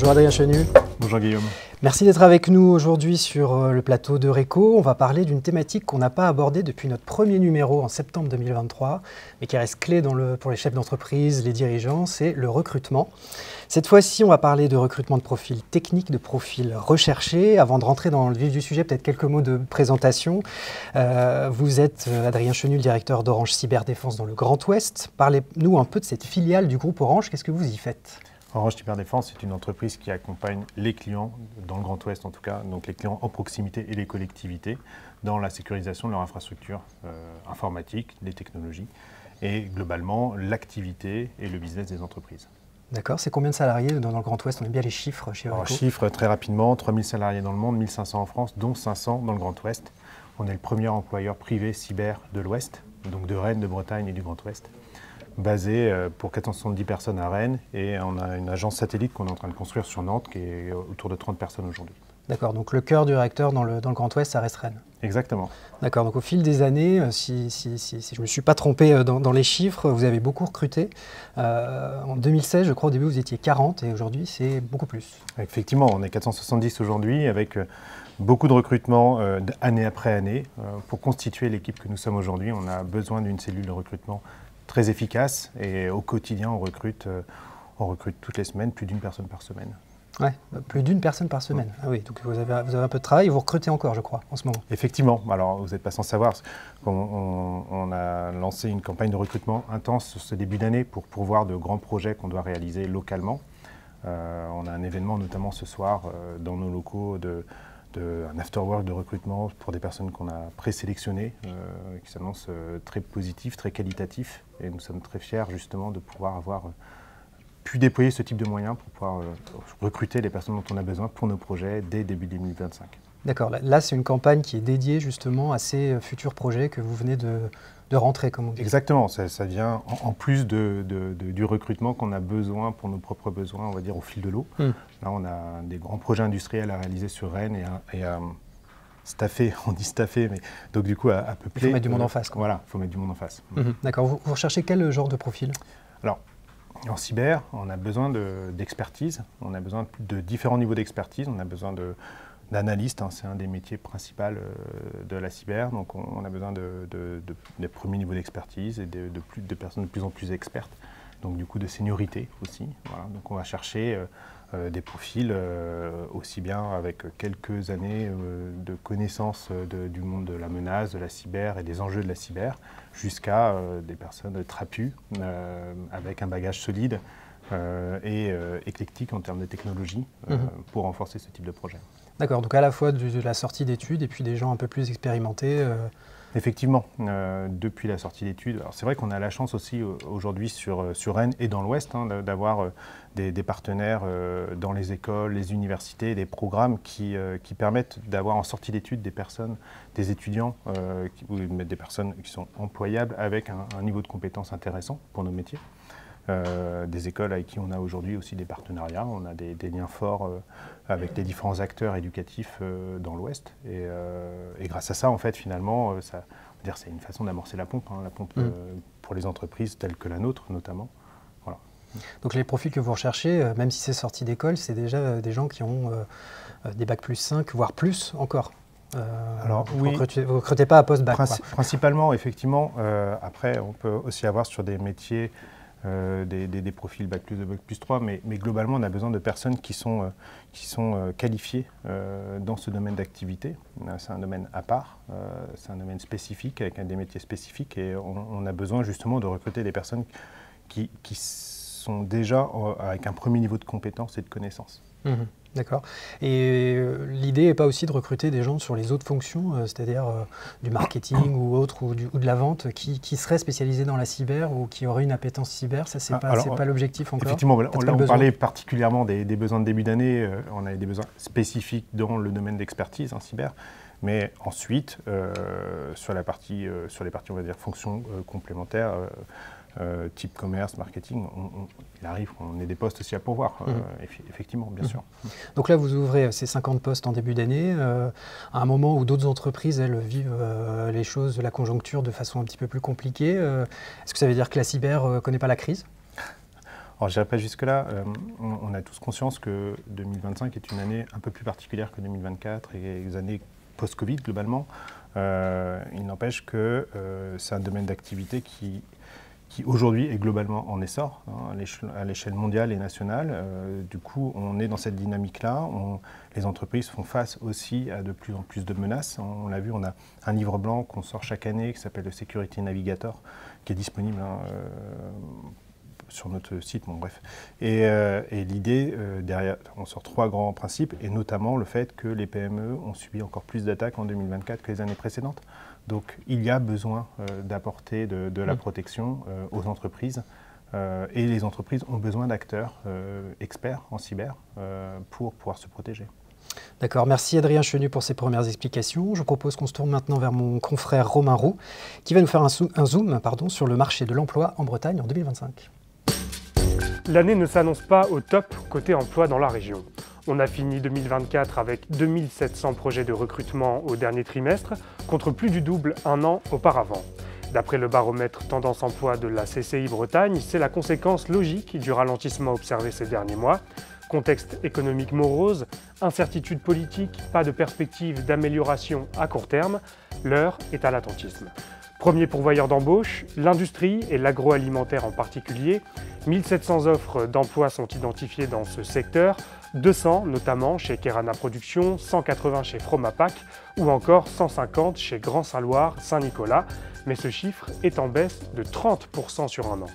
Bonjour Adrien Chenu. Bonjour Guillaume. Merci d'être avec nous aujourd'hui sur le plateau de Réco. On va parler d'une thématique qu'on n'a pas abordée depuis notre premier numéro en septembre 2023, mais qui reste clé pour les chefs d'entreprise, les dirigeants, c'est le recrutement. Cette fois-ci, on va parler de recrutement de profils techniques, de profils recherchés. Avant de rentrer dans le vif du sujet, peut-être quelques mots de présentation. Vous êtes Adrien Chenu, le directeur d'Orange Cyberdéfense dans le Grand Ouest. Parlez-nous un peu de cette filiale du groupe Orange. Qu'est-ce que vous y faites ? Orange Cyberdéfense est une entreprise qui accompagne les clients, dans le Grand Ouest en tout cas, donc les clients en proximité et les collectivités, dans la sécurisation de leur infrastructure informatique, les technologies, et globalement l'activité et le business des entreprises. D'accord, c'est combien de salariés dans le Grand Ouest? On aime bien les chiffres chez Réco. Chiffres très rapidement, 3000 salariés dans le monde, 1500 en France, dont 500 dans le Grand Ouest. On est le premier employeur privé cyber de l'Ouest, donc de Rennes, de Bretagne et du Grand Ouest. Basé pour 470 personnes à Rennes, et on a une agence satellite qu'on est en train de construire sur Nantes qui est autour de 30 personnes aujourd'hui. D'accord, donc le cœur du réacteur dans le Grand Ouest, ça reste Rennes. Exactement. D'accord, donc au fil des années, si je ne me suis pas trompé dans les chiffres, vous avez beaucoup recruté. En 2016, je crois, au début, vous étiez 40 et aujourd'hui, c'est beaucoup plus. Effectivement, on est 470 aujourd'hui avec beaucoup de recrutement année après année. Pour constituer l'équipe que nous sommes aujourd'hui, on a besoin d'une cellule de recrutement très efficace et au quotidien, on recrute toutes les semaines plus d'une personne par semaine. Ouais, plus d'une personne par semaine. Ouais. Ah oui, donc vous avez un peu de travail et vous recrutez encore, je crois, en ce moment. Effectivement. Alors, vous n'êtes pas sans savoir, on a lancé une campagne de recrutement intense ce début d'année pour pourvoir de grands projets qu'on doit réaliser localement. On a un événement notamment ce soir dans nos locaux un after-work de recrutement pour des personnes qu'on a présélectionnées, qui s'annonce très positif, très qualitatif. Et nous sommes très fiers justement de pouvoir avoir pu déployer ce type de moyens pour pouvoir recruter les personnes dont on a besoin pour nos projets dès début 2025. D'accord, là c'est une campagne qui est dédiée justement à ces futurs projets que vous venez de rentrer, comme on dit. Exactement, ça vient en plus du recrutement qu'on a besoin pour nos propres besoins, on va dire au fil de l'eau. Là on a des grands projets industriels à réaliser sur Rennes et à staffer, on dit staffer, mais donc du coup à peupler. Il faut mettre du monde en face. Voilà, il faut mettre du monde en face. D'accord, vous recherchez quel genre de profil? Alors, en cyber, on a besoin d'expertise, on a besoin de différents niveaux d'expertise, on a besoin d'analystes, c'est un des métiers principaux de la cyber, donc on a besoin des premiers niveaux d'expertise et de personnes de plus en plus expertes, donc du coup de seniorité aussi. Voilà. Donc on va chercher des profils aussi bien avec quelques années de connaissance du monde de la menace, de la cyber et des enjeux de la cyber, jusqu'à des personnes trapues avec un bagage solide et éclectique en termes de technologie pour renforcer ce type de projet. D'accord, donc à la fois de la sortie d'études et puis des gens un peu plus expérimentés. Effectivement, depuis la sortie d'études. Alors c'est vrai qu'on a la chance aussi aujourd'hui sur Rennes et dans l'Ouest d'avoir des partenaires dans les écoles, les universités, des programmes qui permettent d'avoir en sortie d'études des personnes, des étudiants ou des personnes qui sont employables avec un niveau de compétence intéressant pour nos métiers. Des écoles avec qui on a aujourd'hui aussi des partenariats, on a des liens forts avec les différents acteurs éducatifs dans l'Ouest et grâce à ça en fait finalement c'est une façon d'amorcer la pompe pour les entreprises telles que la nôtre notamment. Voilà. Donc les profils que vous recherchez, même si c'est sorti d'école, c'est déjà des gens qui ont des bac plus 5 voire plus encore. Alors, vous ne recrutez pas à post-bac. Principalement effectivement, après on peut aussi avoir sur des métiers des profils bac plus 2, bac plus 3, mais globalement on a besoin de personnes qui sont qualifiées dans ce domaine d'activité. C'est un domaine à part, c'est un domaine spécifique avec des métiers spécifiques et on a besoin justement de recruter des personnes qui sont déjà avec un premier niveau de compétence et de connaissances. D'accord. Et l'idée n'est pas aussi de recruter des gens sur les autres fonctions, c'est-à-dire du marketing ou autre, ou de la vente, qui seraient spécialisés dans la cyber ou qui auraient une appétence cyber? Ça, c'est pas l'objectif encore? Effectivement, là, on parlait particulièrement des besoins de début d'année. On avait des besoins spécifiques dans le domaine d'expertise en cyber. Mais ensuite, sur les parties, on va dire, fonctions complémentaires, type commerce, marketing, il arrive qu'on ait des postes aussi à pourvoir, effectivement, bien sûr. Donc là, vous ouvrez ces 50 postes en début d'année, à un moment où d'autres entreprises, elles, vivent les choses de la conjoncture de façon un petit peu plus compliquée. Est-ce que ça veut dire que la cyber ne connaît pas la crise? Alors, je n'irai pas jusque-là. On a tous conscience que 2025 est une année un peu plus particulière que 2024 et les années post-Covid, globalement. Il n'empêche que c'est un domaine d'activité qui aujourd'hui est globalement en essor, hein, à l'échelle mondiale et nationale. Du coup, on est dans cette dynamique-là. Les entreprises font face aussi à de plus en plus de menaces. On l'a vu, on a un livre blanc qu'on sort chaque année qui s'appelle le Security Navigator, qui est disponible sur notre site, bon, bref. Et l'idée, derrière, on sort 3 grands principes, et notamment le fait que les PME ont subi encore plus d'attaques en 2024 que les années précédentes. Donc il y a besoin d'apporter de la protection aux entreprises, et les entreprises ont besoin d'acteurs experts en cyber pour pouvoir se protéger. D'accord, merci Adrien Chenu pour ces premières explications. Je propose qu'on se tourne maintenant vers mon confrère Romain Roux, qui va nous faire un zoom sur le marché de l'emploi en Bretagne en 2025. L'année ne s'annonce pas au top côté emploi dans la région. On a fini 2024 avec 2700 projets de recrutement au dernier trimestre, contre plus du double un an auparavant. D'après le baromètre Tendance Emploi de la CCI Bretagne, c'est la conséquence logique du ralentissement observé ces derniers mois. Contexte économique morose, incertitude politique, pas de perspective d'amélioration à court terme, l'heure est à l'attentisme. Premier pourvoyeur d'embauche, l'industrie et l'agroalimentaire en particulier. 1700 offres d'emploi sont identifiées dans ce secteur, 200 notamment chez Kerana Production, 180 chez Fromapac ou encore 150 chez Grand Saloir Saint-Nicolas, mais ce chiffre est en baisse de 30% sur un an.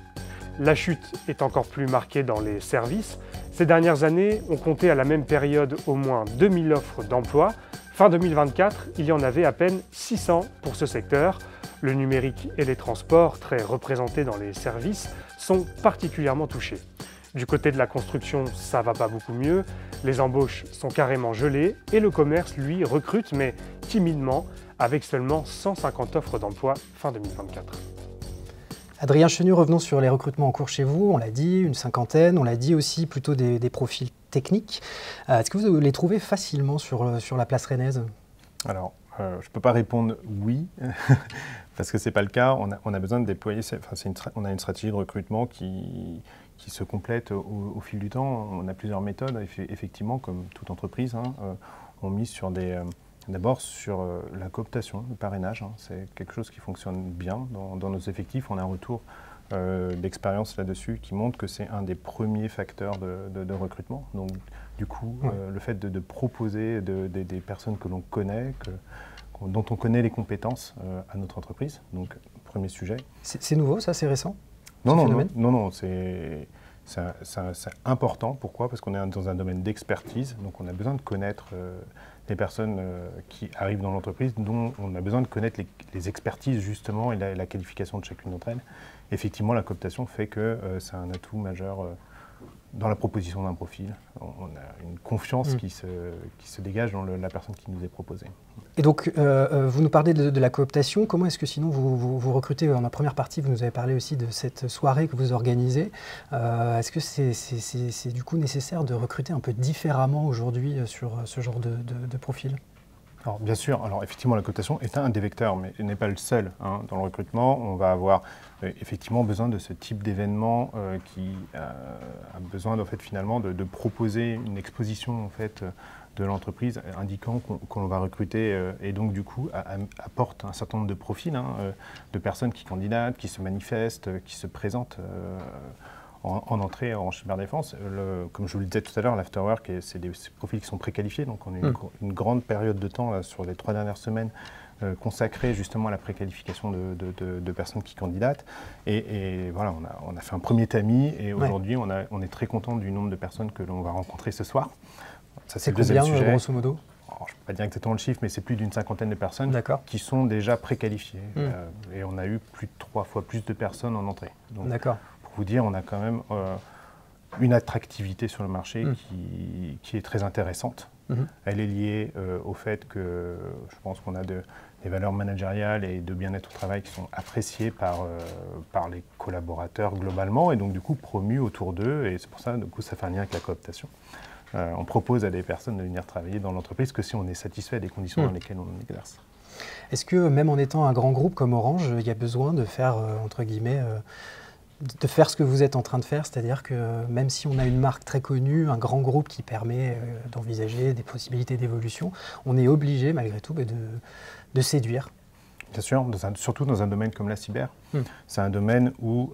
La chute est encore plus marquée dans les services. Ces dernières années, on comptait à la même période au moins 2000 offres d'emploi. Fin 2024, il y en avait à peine 600 pour ce secteur. Le numérique et les transports, très représentés dans les services, sont particulièrement touchés. Du côté de la construction, ça va pas beaucoup mieux. Les embauches sont carrément gelées et le commerce, lui, recrute, mais timidement, avec seulement 150 offres d'emploi fin 2024. Adrien Chenu, revenons sur les recrutements en cours chez vous. On l'a dit, une cinquantaine. On l'a dit aussi plutôt des profils techniques. Est-ce que vous les trouvez facilement sur la place rennaise? Alors, je ne peux pas répondre oui, parce que ce n'est pas le cas. On a besoin de déployer, on a une stratégie de recrutement qui se complète au fil du temps. On a plusieurs méthodes, effectivement, comme toute entreprise. On mise sur d'abord sur la cooptation, le parrainage. C'est quelque chose qui fonctionne bien dans nos effectifs. On a un retour d'expérience là-dessus qui montre que c'est un des premiers facteurs de recrutement. Donc, du coup, le fait de proposer des personnes que l'on connaît, dont on connaît les compétences à notre entreprise. Donc, premier sujet. C'est nouveau, ça? C'est récent? Non, c'est important. Pourquoi? Parce qu'on est dans un domaine d'expertise. Donc, on a besoin de connaître les personnes qui arrivent dans l'entreprise, dont on a besoin de connaître les expertises, justement, et la qualification de chacune d'entre elles. Effectivement, la cooptation fait que c'est un atout majeur dans la proposition d'un profil. On a une confiance qui se dégage dans la personne qui nous est proposée. Et donc, vous nous parlez de la cooptation. Comment est-ce que sinon vous recrutez? En la première partie, vous nous avez parlé aussi de cette soirée que vous organisez. Est-ce que c'est du coup nécessaire de recruter un peu différemment aujourd'hui sur ce genre de profil? Alors, bien sûr, effectivement, la cooptation est un des vecteurs, mais elle n'est pas le seul. Dans le recrutement, on va avoir effectivement besoin de ce type d'événement qui a besoin finalement de proposer une exposition de l'entreprise indiquant qu'on va recruter et donc du coup apporte un certain nombre de profils, de personnes qui candidatent, qui se manifestent, qui se présentent en entrée en cyberdéfense. Comme je vous le disais tout à l'heure, l'afterwork, c'est des profils qui sont préqualifiés, donc on a une grande période de temps là, sur les 3 dernières semaines consacrée justement à la préqualification de personnes qui candidatent. Et voilà, on a fait un premier tamis et aujourd'hui on est très content du nombre de personnes que l'on va rencontrer ce soir. Ça, c'est combien, grosso modo? Alors, je ne peux pas dire exactement le chiffre, mais c'est plus d'une cinquantaine de personnes qui sont déjà préqualifiées. Et on a eu plus de 3 fois plus de personnes en entrée. Donc, pour vous dire, on a quand même une attractivité sur le marché qui est très intéressante. Elle est liée au fait que je pense qu'on a des valeurs managériales et de bien-être au travail qui sont appréciées par les collaborateurs globalement et donc du coup promues autour d'eux. Et c'est pour ça, du coup, ça fait un lien avec la cooptation. On propose à des personnes de venir travailler dans l'entreprise que si on est satisfait des conditions dans lesquelles on exerce. Est-ce que même en étant un grand groupe comme Orange, il y a besoin de faire, entre guillemets, de faire ce que vous êtes en train de faire, c'est-à-dire que même si on a une marque très connue, un grand groupe qui permet d'envisager des possibilités d'évolution, on est obligé malgré tout de séduire. Bien sûr, surtout dans un domaine comme la cyber. C'est un domaine où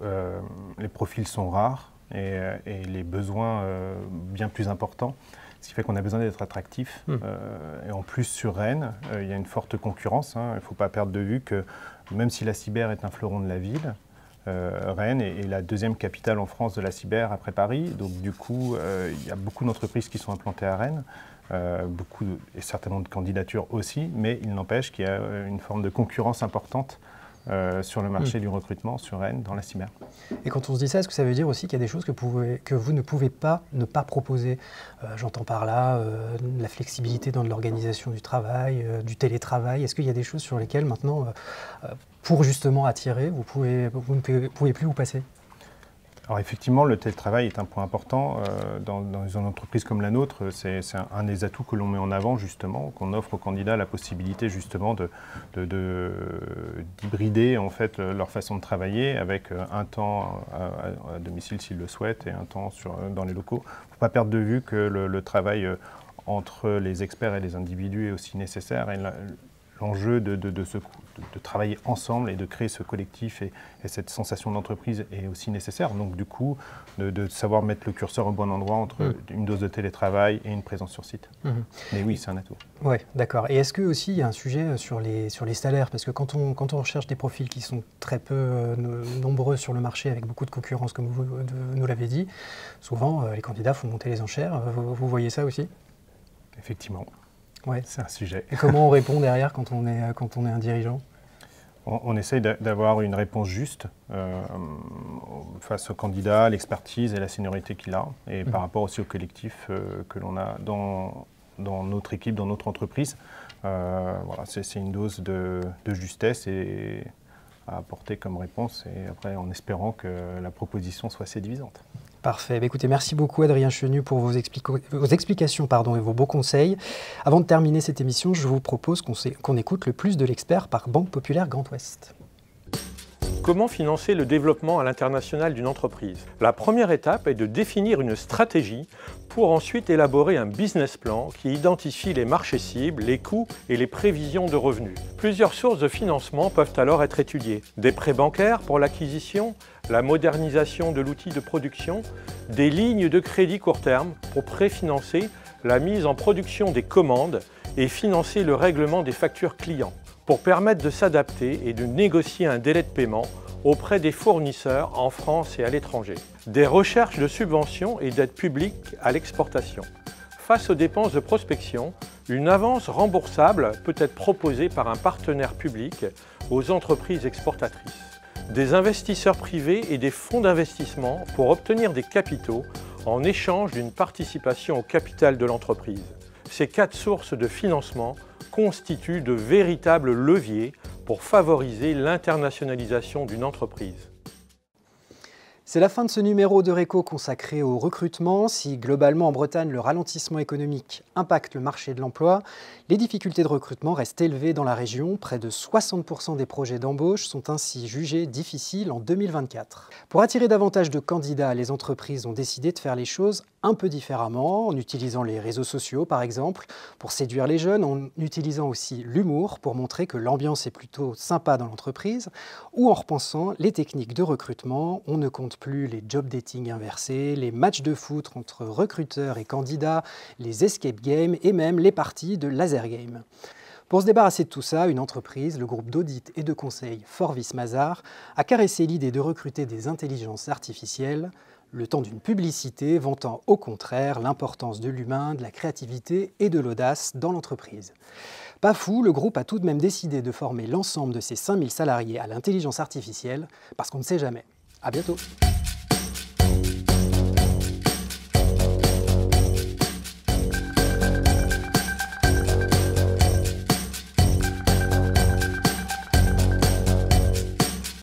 les profils sont rares et les besoins bien plus importants. Ce qui fait qu'on a besoin d'être attractif. Et en plus, sur Rennes, il y a une forte concurrence. Il ne faut pas perdre de vue que même si la cyber est un fleuron de la ville, Rennes est la deuxième capitale en France de la cyber après Paris. Donc du coup, il y a beaucoup d'entreprises qui sont implantées à Rennes, et certainement de candidatures aussi, mais il n'empêche qu'il y a une forme de concurrence importante sur le marché du recrutement sur Rennes dans la cyber. Et quand on se dit ça, est-ce que ça veut dire aussi qu'il y a des choses que vous ne pouvez pas ne pas proposer? J'entends par là la flexibilité dans l'organisation du travail, du télétravail. Est-ce qu'il y a des choses sur lesquelles maintenant, pour justement attirer, vous ne pouvez plus vous passer? Alors effectivement, le télétravail est un point important. Dans une entreprise comme la nôtre, c'est un des atouts que l'on met en avant justement, qu'on offre aux candidats la possibilité justement d'hybrider en fait leur façon de travailler avec un temps à domicile s'ils le souhaitent et un temps dans les locaux. Il ne faut pas perdre de vue que le travail entre les experts et les individus est aussi nécessaire. Et l'enjeu de travailler ensemble et de créer ce collectif et cette sensation d'entreprise est aussi nécessaire. Donc du coup, de savoir mettre le curseur au bon endroit entre une dose de télétravail et une présence sur site. Mais oui, c'est un atout. Oui, d'accord. Et est-ce que aussi il y a un sujet sur les salaires? Parce que quand on recherche des profils qui sont très peu nombreux sur le marché, avec beaucoup de concurrence, comme vous nous l'avez dit, souvent les candidats font monter les enchères. Vous voyez ça aussi? Effectivement. Ouais. C'est un sujet. Et comment on répond derrière quand on est un dirigeant? On essaye d'avoir une réponse juste face au candidat, l'expertise et la seniorité qu'il a, et par rapport aussi au collectif que l'on a dans notre équipe, dans notre entreprise. Voilà, c'est une dose de justesse à apporter comme réponse, et après en espérant que la proposition soit séduisante. Parfait. Écoutez, merci beaucoup Adrien Chenu pour vos explications et vos beaux conseils. Avant de terminer cette émission, je vous propose qu'on écoute le plus de l'expert par Banque Populaire Grand Ouest. Comment financer le développement à l'international d'une entreprise? La première étape est de définir une stratégie pour ensuite élaborer un business plan qui identifie les marchés cibles, les coûts et les prévisions de revenus. Plusieurs sources de financement peuvent alors être étudiées. Des prêts bancaires pour l'acquisition, la modernisation de l'outil de production, des lignes de crédit court terme pour préfinancer la mise en production des commandes et financer le règlement des factures clients, pour permettre de s'adapter et de négocier un délai de paiement auprès des fournisseurs en France et à l'étranger. Des recherches de subventions et d'aides publiques à l'exportation. Face aux dépenses de prospection, une avance remboursable peut être proposée par un partenaire public aux entreprises exportatrices. Des investisseurs privés et des fonds d'investissement pour obtenir des capitaux en échange d'une participation au capital de l'entreprise. Ces 4 sources de financement constituent de véritables leviers pour favoriser l'internationalisation d'une entreprise. C'est la fin de ce numéro de Réco consacré au recrutement. Si globalement en Bretagne le ralentissement économique impacte le marché de l'emploi, les difficultés de recrutement restent élevées dans la région. Près de 60% des projets d'embauche sont ainsi jugés difficiles en 2024. Pour attirer davantage de candidats, les entreprises ont décidé de faire les choses un peu différemment, en utilisant les réseaux sociaux par exemple, pour séduire les jeunes, en utilisant aussi l'humour pour montrer que l'ambiance est plutôt sympa dans l'entreprise, ou en repensant les techniques de recrutement. On ne compte plus les job dating inversés, les matchs de foot entre recruteurs et candidats, les escape games et même les parties de laser game. Pour se débarrasser de tout ça, une entreprise, le groupe d'audit et de conseil Forvis Mazars, a caressé l'idée de recruter des intelligences artificielles, le temps d'une publicité vantant au contraire l'importance de l'humain, de la créativité et de l'audace dans l'entreprise. Pas fou, le groupe a tout de même décidé de former l'ensemble de ses 5000 salariés à l'intelligence artificielle, parce qu'on ne sait jamais. À bientôt.